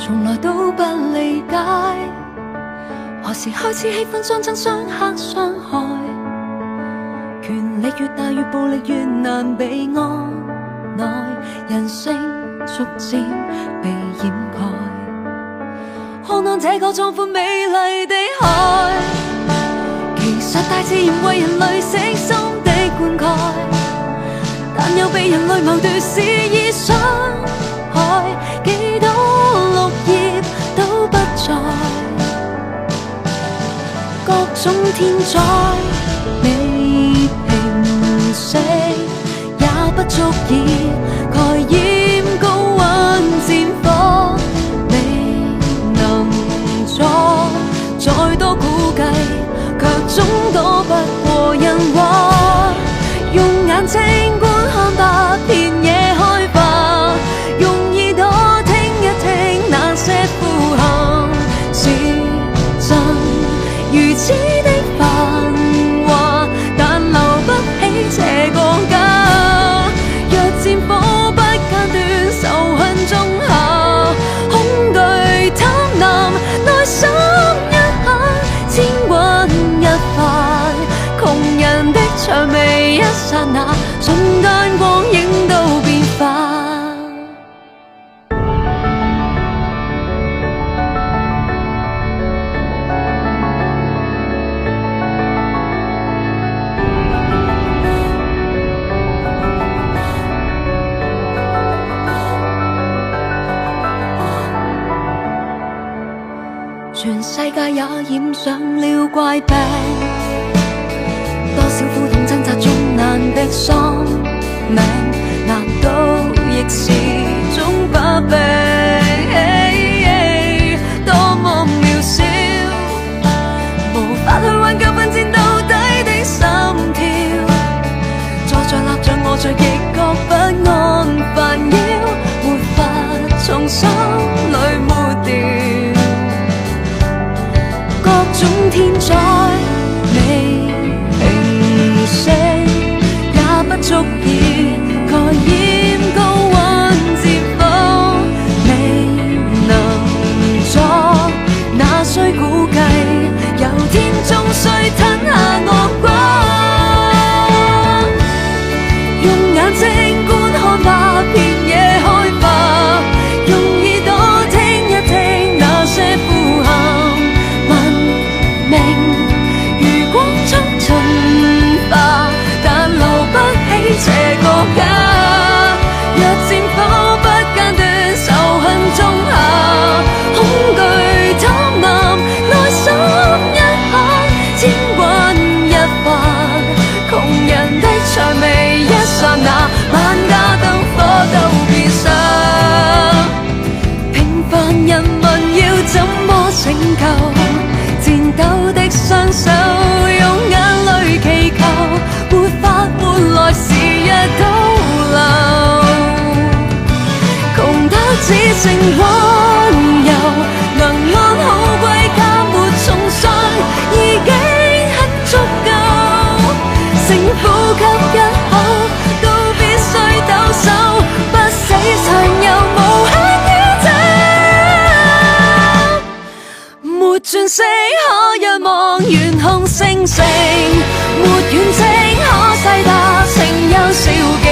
從來都不理解，何時開始喜歡相爭相克相害？權力越大越暴力越難被按耐，人性逐漸被掩蓋。看看這個壯闊美麗的海，其實大自然為人類悉心的灌溉，但又被人類謀奪肆意傷害，幾多綠葉都不在，各種天災未平息，也不足以蓋掩高溫戰火，未能阻再多估計，卻總躲不過人話，用眼睛觀看吧，遍野開吧，用耳朵聽一聽那些呼喊，是真如此的繁華，但留不起這個家。若戰火不間斷，仇恨種下，恐懼貪婪內心一刻，千鈞一髮，窮人的薔薇一剎那，瞬間光影都變化。全世界也染上了怪病，多少苦痛掙扎中難的喪命，難道亦是種把柄？多麼渺小，無法去挽救奮戰到底的心跳，坐在立着我在極覺不安煩擾，沒法從心裏抹掉。各種天災未平息，也不足以蓋掩高溫戰火，未能阻，那需估計，有天終須吞下惡果。用眼睛觀看吧，遍野開吧，用耳朵聽一聽那些呼喊，如光速進化，但留不起這個家。若戰火不間斷，仇恨種下，恐懼貪婪內心一刻，千鈞一髮，窮人的薔薇一剎那，萬家燈火都變色。平凡人民要怎麼拯救？戰鬥的雙手用眼淚祈求，沒法換來時日倒流，窮得只剩溫柔，能安好歸家沒重傷，已經很足夠。剩呼吸一口，都必須抖擻，不死上又無限宇宙，沒轉息可仰望遠空星星，沒遠征可細達，情有少勁。